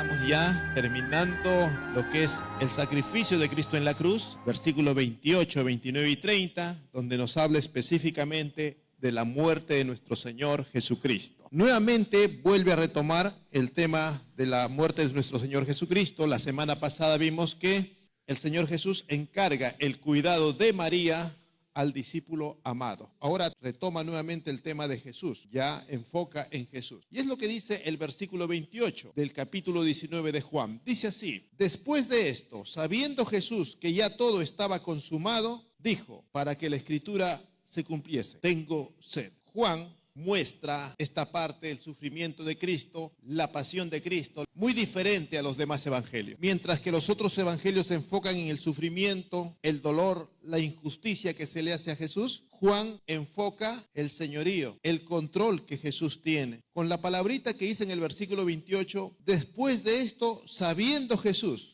Estamos ya terminando lo que es el sacrificio de Cristo en la cruz, versículos 28, 29 y 30, donde nos habla específicamente de la muerte de nuestro Señor Jesucristo. Nuevamente vuelve a retomar el tema de la muerte de nuestro Señor Jesucristo. La semana pasada vimos que el Señor Jesús encarga el cuidado de María al discípulo amado. Ahora retoma nuevamente el tema de Jesús, ya enfoca en Jesús. Y es lo que dice el versículo 28 del capítulo 19 de Juan. Dice así: después de esto, sabiendo Jesús que ya todo estaba consumado, dijo, para que la escritura se cumpliese: tengo sed. Juan muestra esta parte del sufrimiento de Cristo, la pasión de Cristo, muy diferente a los demás evangelios. Mientras que los otros evangelios se enfocan en el sufrimiento, el dolor, la injusticia que se le hace a Jesús, Juan enfoca el señorío, el control que Jesús tiene. Con la palabrita que dice en el versículo 28, después de esto, sabiendo Jesús.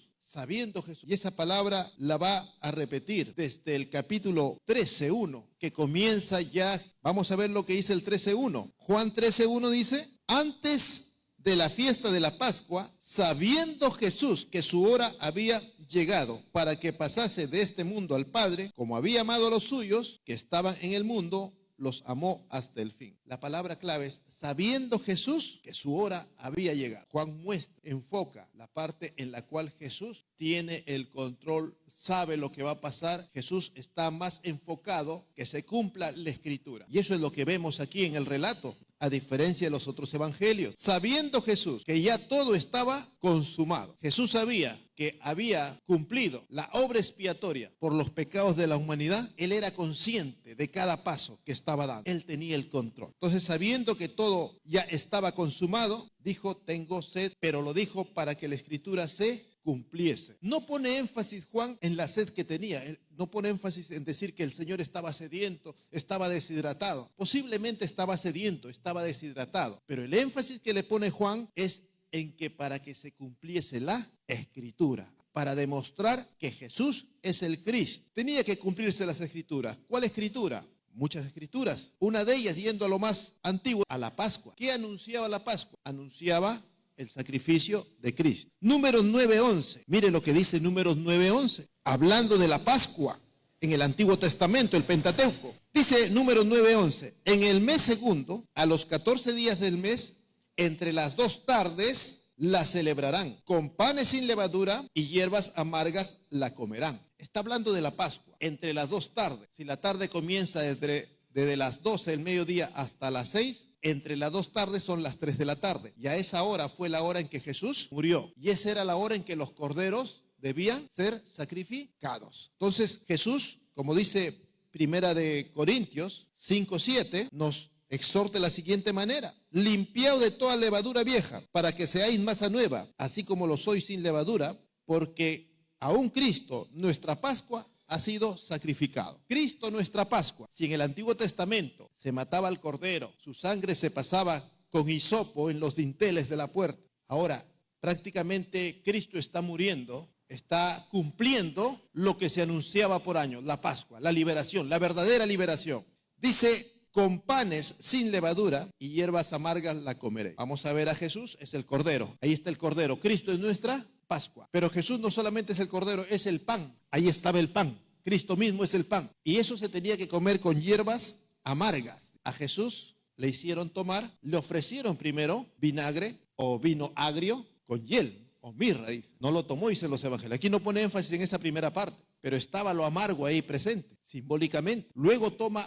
Y esa palabra la va a repetir desde el capítulo 13:1, que comienza ya. Vamos a ver lo que dice el 13:1. Juan 13:1 dice: antes de la fiesta de la Pascua, sabiendo Jesús que su hora había llegado para que pasase de este mundo al Padre, como había amado a los suyos que estaban en el mundo, los amó hasta el fin. La palabra clave es sabiendo Jesús que su hora había llegado. Juan enfoca la parte en la cual Jesús tiene el control, sabe lo que va a pasar. Jesús está más enfocado que se cumpla la escritura. Y eso es lo que vemos aquí en el relato, a diferencia de los otros evangelios. Sabiendo Jesús que ya todo estaba consumado. Jesús sabía que había cumplido la obra expiatoria por los pecados de la humanidad. Él era consciente de cada paso que estaba dando. Él tenía el control. Entonces, sabiendo que todo ya estaba consumado, dijo, tengo sed, pero lo dijo para que la escritura se cumpliese. No pone énfasis Juan en la sed que tenía. Él no pone énfasis en decir que el Señor estaba sediento, estaba deshidratado. Posiblemente estaba sediento, estaba deshidratado. Pero el énfasis que le pone Juan es en que para que se cumpliese la escritura, para demostrar que Jesús es el Cristo. Tenía que cumplirse las escrituras. ¿Cuál escritura? Muchas escrituras. Una de ellas, yendo a lo más antiguo, a la Pascua. ¿Qué anunciaba la Pascua? Anunciaba el sacrificio de Cristo. Números 9:11. Mire lo que dice Números 9:11. Hablando de la Pascua en el Antiguo Testamento, el Pentateuco. Dice Números 9:11. En el mes segundo, a los 14 días del mes, entre las 2 tardes, la celebrarán. Con panes sin levadura y hierbas amargas la comerán. Está hablando de la Pascua. Entre las 2 tardes. Si la tarde comienza desde las 12 del mediodía hasta las 6, entre las 2 tardes son las 3 de la tarde. Y a esa hora fue la hora en que Jesús murió. Y esa era la hora en que los corderos debían ser sacrificados. Entonces Jesús, como dice Primera de Corintios 5:7, nos exhorta de la siguiente manera: limpiaos de toda levadura vieja, para que seáis masa nueva, así como lo sois sin levadura, porque aún Cristo, nuestra Pascua, ha sido sacrificado. Cristo, nuestra Pascua. Si en el Antiguo Testamento se mataba al cordero, su sangre se pasaba con hisopo en los dinteles de la puerta. Ahora, prácticamente Cristo está muriendo, está cumpliendo lo que se anunciaba por años, la Pascua, la liberación, la verdadera liberación. Dice: con panes sin levadura y hierbas amargas la comeré. Vamos a ver a Jesús, es el Cordero. Ahí está el Cordero. Cristo es nuestra Pascua. Pero Jesús no solamente es el Cordero, es el pan. Ahí estaba el pan. Cristo mismo es el pan. Y eso se tenía que comer con hierbas amargas. A Jesús le hicieron tomar, le ofrecieron primero vinagre o vino agrio con hiel o mirra, dice. No lo tomó, dicen los evangelios. Aquí no pone énfasis en esa primera parte, pero estaba lo amargo ahí presente, simbólicamente. Luego toma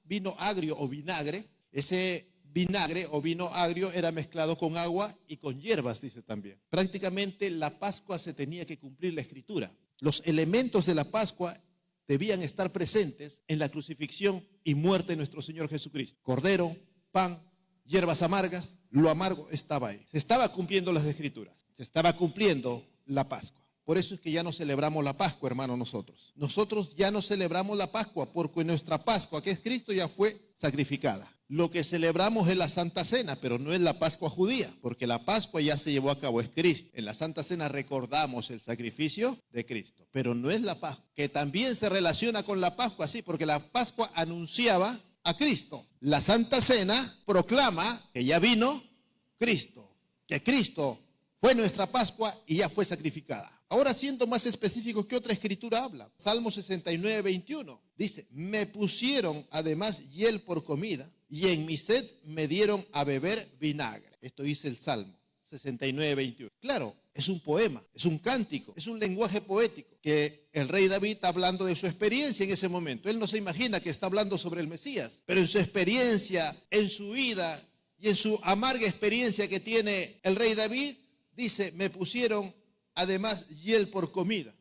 vino agrio o vinagre. Ese vinagre o vino agrio era mezclado con agua y con hierbas, dice también. Prácticamente la Pascua se tenía que cumplir la escritura. Los elementos de la Pascua debían estar presentes en la crucifixión y muerte de nuestro Señor Jesucristo. Cordero, pan, hierbas amargas, lo amargo estaba ahí. Se estaba cumpliendo las escrituras, se estaba cumpliendo la Pascua. Por eso es que ya no celebramos la Pascua, hermano, nosotros. Nosotros ya no celebramos la Pascua porque nuestra Pascua, que es Cristo, ya fue sacrificada. Lo que celebramos es la Santa Cena, pero no es la Pascua judía, porque la Pascua ya se llevó a cabo, es Cristo. En la Santa Cena recordamos el sacrificio de Cristo, pero no es la Pascua, que también se relaciona con la Pascua, sí, porque la Pascua anunciaba a Cristo. La Santa Cena proclama que ya vino Cristo, que Cristo Fue nuestra Pascua y ya fue sacrificada. Ahora, siendo más específico, ¿qué otra escritura habla? Salmo 69, 21. Dice, me pusieron además hiel por comida y en mi sed me dieron a beber vinagre. Esto dice el Salmo 69, 21. Claro, es un poema, es un cántico, es un lenguaje poético que el rey David está hablando de su experiencia en ese momento. Él no se imagina que está hablando sobre el Mesías, pero en su experiencia, en su vida y en su amarga experiencia que tiene el rey David, dice, me pusieron además hiel por comida.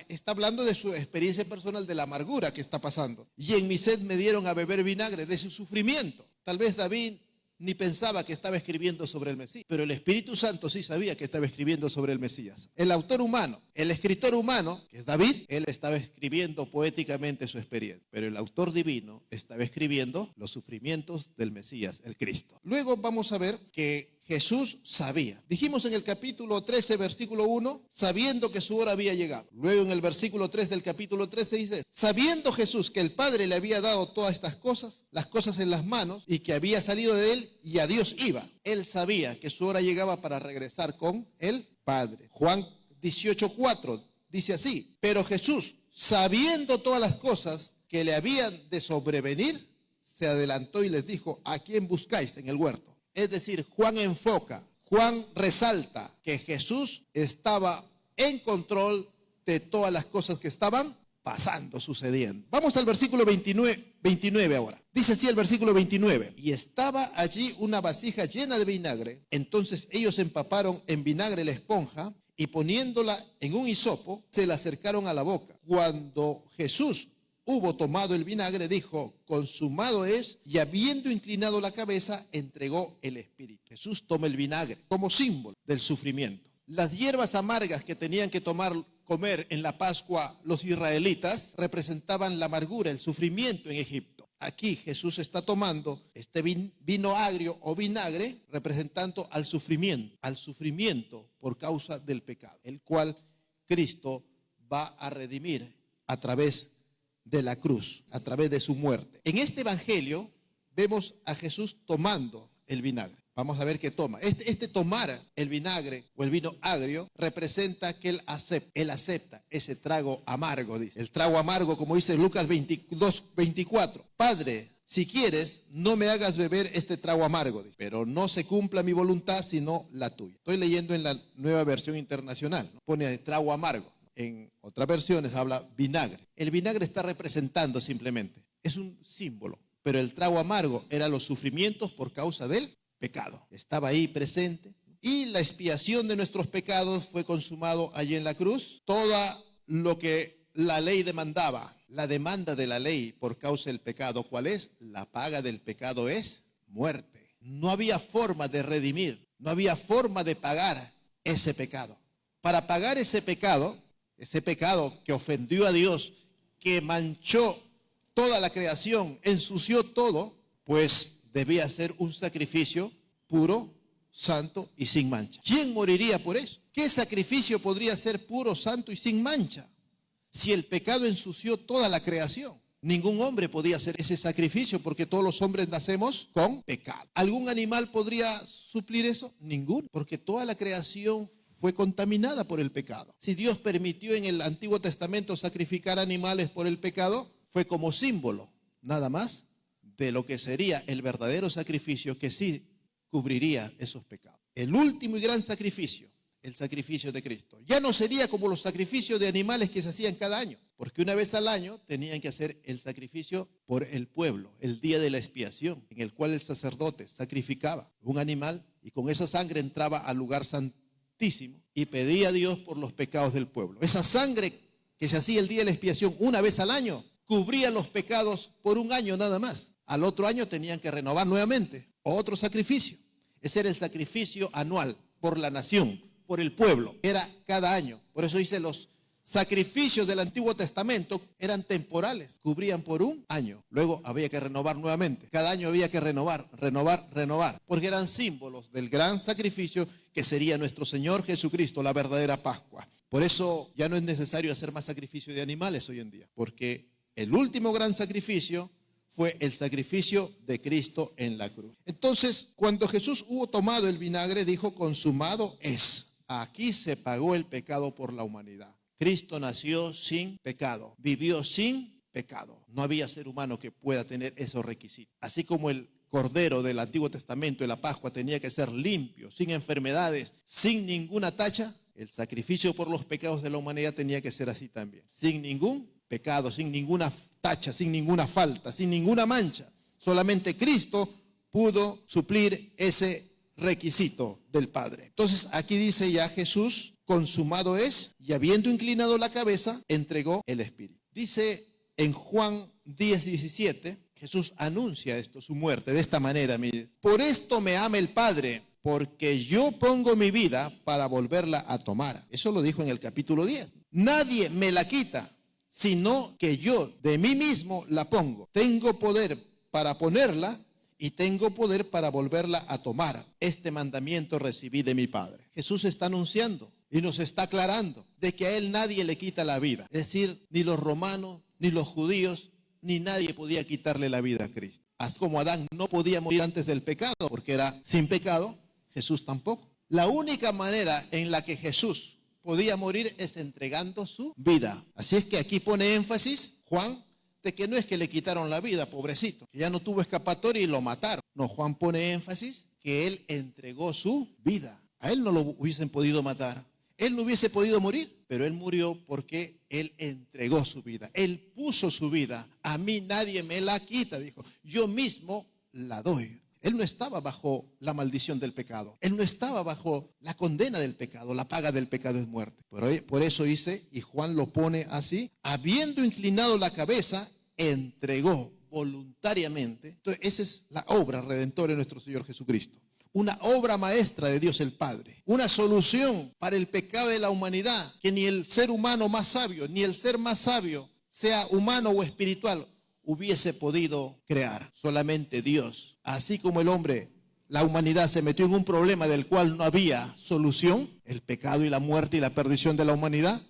Está hablando de su experiencia personal, de la amargura que está pasando. Y en mi sed me dieron a beber vinagre, de su sufrimiento. Tal vez David ni pensaba que estaba escribiendo sobre el Mesías, pero el Espíritu Santo sí sabía que estaba escribiendo sobre el Mesías. El autor humano, el escritor humano, que es David, él estaba escribiendo poéticamente su experiencia, pero el autor divino estaba escribiendo los sufrimientos del Mesías, el Cristo. Luego vamos a ver que Jesús sabía. Dijimos en el capítulo 13, versículo 1, sabiendo que su hora había llegado. Luego en el versículo 3 del capítulo 13 dice, sabiendo Jesús que el Padre le había dado todas estas cosas, las cosas en las manos, y que había salido de él y a Dios iba. Él sabía que su hora llegaba para regresar con el Padre. Juan 18:4 dice así, pero Jesús, sabiendo todas las cosas que le habían de sobrevenir, se adelantó y les dijo, ¿a quién buscáis en el huerto? Es decir, Juan enfoca, Juan resalta que Jesús estaba en control de todas las cosas que estaban pasando, sucediendo. Vamos al versículo 29 ahora. Dice así el versículo 29. Y estaba allí una vasija llena de vinagre. Entonces ellos empaparon en vinagre la esponja y poniéndola en un hisopo, se la acercaron a la boca. Cuando Jesús hubo tomado el vinagre, dijo, consumado es, y habiendo inclinado la cabeza, entregó el espíritu. Jesús toma el vinagre como símbolo del sufrimiento. Las hierbas amargas que tenían que comer en la Pascua los israelitas representaban la amargura, el sufrimiento en Egipto. Aquí Jesús está tomando este vino agrio o vinagre representando al sufrimiento por causa del pecado, el cual Cristo va a redimir a través de la cruz, a través de su muerte. En este evangelio vemos a Jesús tomando el vinagre. Vamos a ver qué toma. Este tomar el vinagre o el vino agrio representa que él acepta ese trago amargo, dice. El trago amargo, como dice Lucas 22:24. Padre, si quieres, no me hagas beber este trago amargo, dice, pero no se cumpla mi voluntad, sino la tuya. Estoy leyendo en la Nueva Versión Internacional, ¿no? Pone trago amargo. En otras versiones habla vinagre. El vinagre está representando simplemente, es un símbolo, pero el trago amargo era los sufrimientos por causa del pecado. Estaba ahí presente y la expiación de nuestros pecados fue consumado allí en la cruz. Todo lo que la ley demandaba, la demanda de la ley por causa del pecado, ¿cuál es? La paga del pecado es muerte. No había forma de redimir, no había forma de pagar ese pecado. Para pagar ese pecado que ofendió a Dios, que manchó toda la creación, ensució todo, pues debía ser un sacrificio puro, santo y sin mancha. ¿Quién moriría por eso? ¿Qué sacrificio podría ser puro, santo y sin mancha? Si el pecado ensució toda la creación, ningún hombre podía hacer ese sacrificio porque todos los hombres nacemos con pecado. ¿Algún animal podría suplir eso? Ninguno, porque toda la creación fue contaminada por el pecado. Si Dios permitió en el Antiguo Testamento sacrificar animales por el pecado, fue como símbolo, nada más, de lo que sería el verdadero sacrificio que sí cubriría esos pecados. El último y gran sacrificio, el sacrificio de Cristo. Ya no sería como los sacrificios de animales que se hacían cada año, porque una vez al año tenían que hacer el sacrificio por el pueblo, el día de la expiación, en el cual el sacerdote sacrificaba un animal y con esa sangre entraba al lugar santísimo y pedía a Dios por los pecados del pueblo. Esa sangre que se hacía el día de la expiación una vez al año cubría los pecados por un año nada más. Al otro año tenían que renovar nuevamente otro sacrificio. Ese era el sacrificio anual por la nación, por el pueblo. Era cada año. Por eso dice, los sacrificios del Antiguo Testamento eran temporales, cubrían por un año. Luego había que renovar nuevamente. Cada año había que renovar, porque eran símbolos del gran sacrificio que sería nuestro Señor Jesucristo, la verdadera Pascua. Por eso ya no es necesario hacer más sacrificio de animales hoy en día, porque el último gran sacrificio fue el sacrificio de Cristo en la cruz. Entonces, cuando Jesús hubo tomado el vinagre, dijo, consumado es. aquí se pagó el pecado por la humanidad. Cristo nació sin pecado, vivió sin pecado. No había ser humano que pueda tener esos requisitos. Así como el Cordero del Antiguo Testamento de la Pascua tenía que ser limpio, sin enfermedades, sin ninguna tacha, el sacrificio por los pecados de la humanidad tenía que ser así también. Sin ningún pecado, sin ninguna tacha, sin ninguna falta, sin ninguna mancha. Solamente Cristo pudo suplir ese requisito del Padre. Entonces aquí dice ya Jesús, consumado es, y habiendo inclinado la cabeza, entregó el Espíritu. Dice en Juan 10:17, Jesús anuncia esto, su muerte, de esta manera. Mire, por esto me ama el Padre, porque yo pongo mi vida para volverla a tomar. Eso lo dijo en el capítulo 10. Nadie me la quita, sino que yo de mí mismo la pongo. Tengo poder para ponerla y tengo poder para volverla a tomar. Este mandamiento recibí de mi Padre. Jesús está anunciando y nos está aclarando de que a Él nadie le quita la vida. Es decir, ni los romanos, ni los judíos, ni nadie podía quitarle la vida a Cristo. Así como Adán no podía morir antes del pecado, porque era sin pecado, Jesús tampoco. La única manera en la que Jesús podía morir es entregando su vida. Así es que aquí pone énfasis Juan, de que no es que le quitaron la vida, pobrecito, que ya no tuvo escapatoria y lo mataron. No, Juan pone énfasis que Él entregó su vida. A Él no lo hubiesen podido matar. Él no hubiese podido morir, pero Él murió porque Él entregó su vida. Él puso su vida. A mí nadie me la quita, dijo. Yo mismo la doy. Él no estaba bajo la maldición del pecado. Él no estaba bajo la condena del pecado. La paga del pecado es muerte. Por eso dice, y Juan lo pone así, habiendo inclinado la cabeza, entregó voluntariamente. Entonces, esa es la obra redentora de nuestro Señor Jesucristo. Una obra maestra de Dios el Padre, una solución para el pecado de la humanidad que ni el ser humano más sabio, ni el ser más sabio, sea humano o espiritual, hubiese podido crear. Solamente Dios. Así como el hombre, la humanidad se metió en un problema del cual no había solución, el pecado y la muerte y la perdición de la humanidad,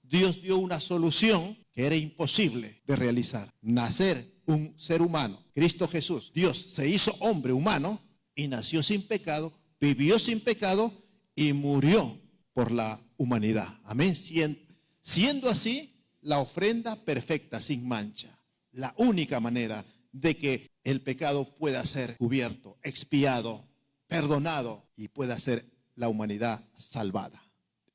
Dios dio una solución que era imposible de realizar. Nacer un ser humano, Cristo Jesús, Dios se hizo hombre humano, y nació sin pecado, vivió sin pecado y murió por la humanidad. Amén. Siendo así la ofrenda perfecta, sin mancha. La única manera de que el pecado pueda ser cubierto, expiado, perdonado y pueda ser la humanidad salvada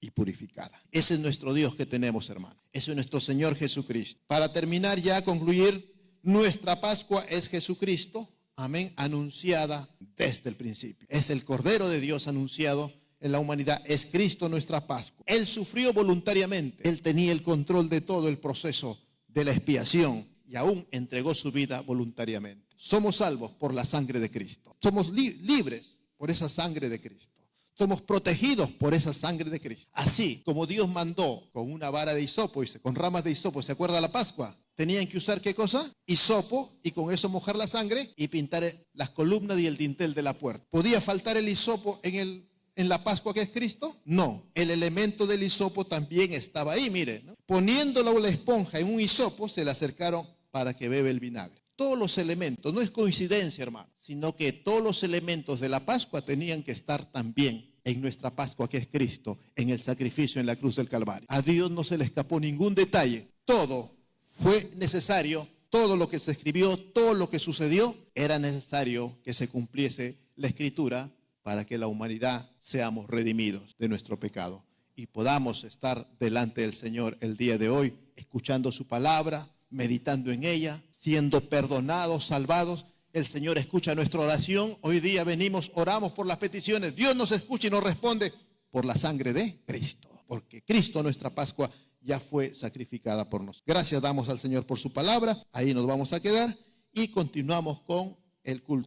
y purificada. Ese es nuestro Dios que tenemos, hermano. Ese es nuestro Señor Jesucristo. Para terminar ya, concluir, nuestra Pascua es Jesucristo. Amén, anunciada desde el principio. Es el Cordero de Dios anunciado en la humanidad. Es Cristo nuestra Pascua. Él sufrió voluntariamente. Él tenía el control de todo el proceso de la expiación y aún entregó su vida voluntariamente. Somos salvos por la sangre de Cristo. Somos libres por esa sangre de Cristo. Somos protegidos por esa sangre de Cristo. Así como Dios mandó con una vara de hisopo, con ramas de hisopo, ¿se acuerda la Pascua? Tenían que usar ¿qué cosa? Hisopo, y con eso mojar la sangre y pintar las columnas y el dintel de la puerta. ¿Podía faltar el hisopo en la Pascua que es Cristo? No, el elemento del hisopo también estaba ahí, mire, ¿no? Poniéndolo la esponja en un hisopo, se le acercaron para que beba el vinagre. Todos los elementos, no es coincidencia, hermano, sino que todos los elementos de la Pascua tenían que estar también en nuestra Pascua que es Cristo, en el sacrificio en la cruz del Calvario. A Dios no se le escapó ningún detalle. Todo fue necesario, todo lo que se escribió, todo lo que sucedió, era necesario que se cumpliese la Escritura para que la humanidad seamos redimidos de nuestro pecado y podamos estar delante del Señor el día de hoy, escuchando su palabra, meditando en ella, siendo perdonados, salvados. El Señor escucha nuestra oración. Hoy día venimos, oramos por las peticiones. Dios nos escucha y nos responde por la sangre de Cristo, porque Cristo, nuestra Pascua, ya fue sacrificada por nosotros. Gracias damos al Señor por su palabra. Ahí nos vamos a quedar y continuamos con el culto.